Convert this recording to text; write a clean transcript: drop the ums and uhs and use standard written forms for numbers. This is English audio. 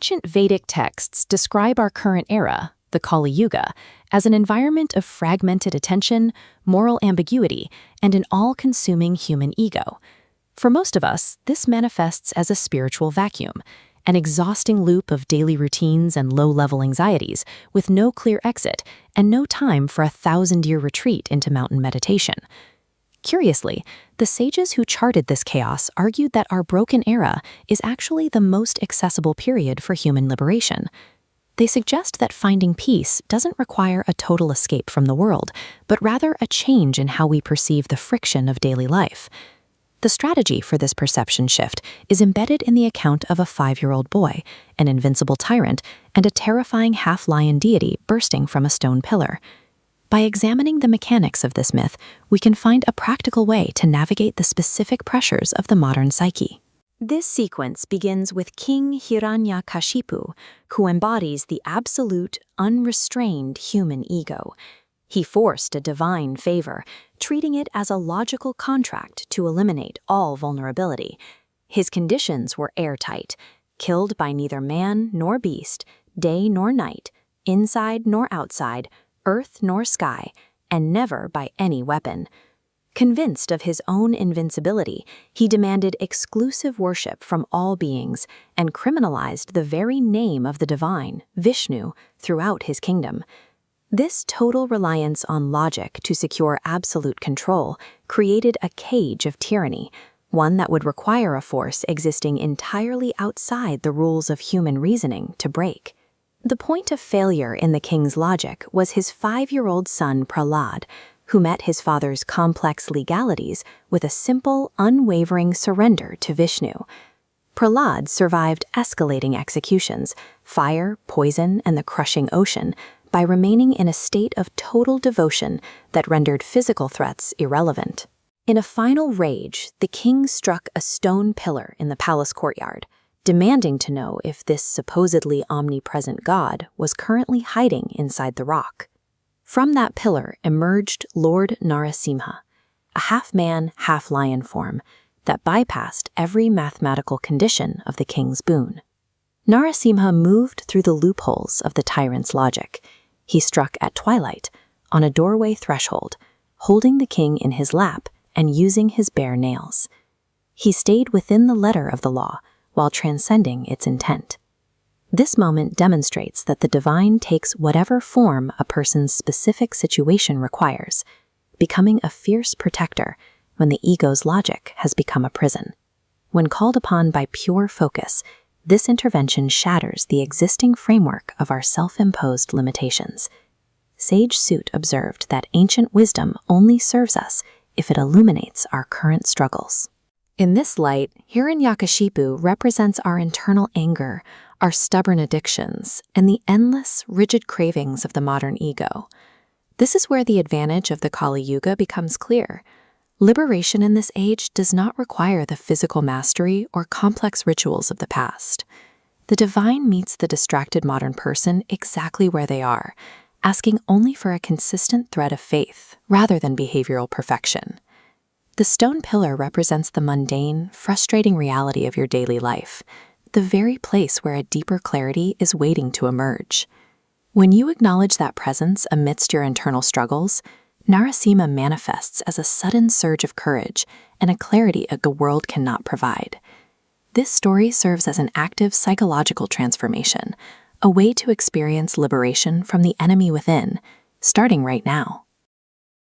Ancient Vedic texts describe our current era, the Kalyuga, as an environment of fragmented attention, moral ambiguity, and an all-consuming human ego. For most of us, this manifests as a spiritual vacuum, an exhausting loop of daily routines and low-level anxieties, with no clear exit and no time for a 1,000-year retreat into mountain meditation. Curiously, the sages who charted this chaos argued that our broken era is actually the most accessible period for human liberation. They suggest that finding peace doesn't require a total escape from the world, but rather a change in how we perceive the friction of daily life. The strategy for this perception shift is embedded in the account of a 5-year-old boy, an invincible tyrant, and a terrifying half-lion deity bursting from a stone pillar. By examining the mechanics of this myth, we can find a practical way to navigate the specific pressures of the modern psyche. This sequence begins with King Hiranyakashipu, who embodies the absolute, unrestrained human ego. He forced a divine favor, treating it as a logical contract to eliminate all vulnerability. His conditions were airtight, killed by neither man nor beast, day nor night, inside nor outside, earth nor sky, and never by any weapon. Convinced of his own invincibility, he demanded exclusive worship from all beings and criminalized the very name of the divine, Vishnu, throughout his kingdom. This total reliance on logic to secure absolute control created a cage of tyranny, one that would require a force existing entirely outside the rules of human reasoning to break. The point of failure in the king's logic was his 5-year-old son Prahlad, who met his father's complex legalities with a simple, unwavering surrender to Vishnu. Prahlad survived escalating executions, fire, poison, and the crushing ocean by remaining in a state of total devotion that rendered physical threats irrelevant. In a final rage, the king struck a stone pillar in the palace courtyard, demanding to know if this supposedly omnipresent god was currently hiding inside the rock. From that pillar emerged Lord Narasimha, a half-man, half-lion form that bypassed every mathematical condition of the king's boon. Narasimha moved through the loopholes of the tyrant's logic. He struck at twilight, on a doorway threshold, holding the king in his lap and using his bare nails. He stayed within the letter of the law, while transcending its intent. This moment demonstrates that the divine takes whatever form a person's specific situation requires, becoming a fierce protector when the ego's logic has become a prison. When called upon by pure focus, this intervention shatters the existing framework of our self-imposed limitations. Sage Sut observed that ancient wisdom only serves us if it illuminates our current struggles. In this light, Hiranyakashipu represents our internal anger, our stubborn addictions, and the endless, rigid cravings of the modern ego. This is where the advantage of the Kali Yuga becomes clear. Liberation in this age does not require the physical mastery or complex rituals of the past. The divine meets the distracted modern person exactly where they are, asking only for a consistent thread of faith rather than behavioral perfection. The stone pillar represents the mundane, frustrating reality of your daily life, the very place where a deeper clarity is waiting to emerge. When you acknowledge that presence amidst your internal struggles, Narasimha manifests as a sudden surge of courage and a clarity the world cannot provide. This story serves as an active psychological transformation, a way to experience liberation from the enemy within, starting right now.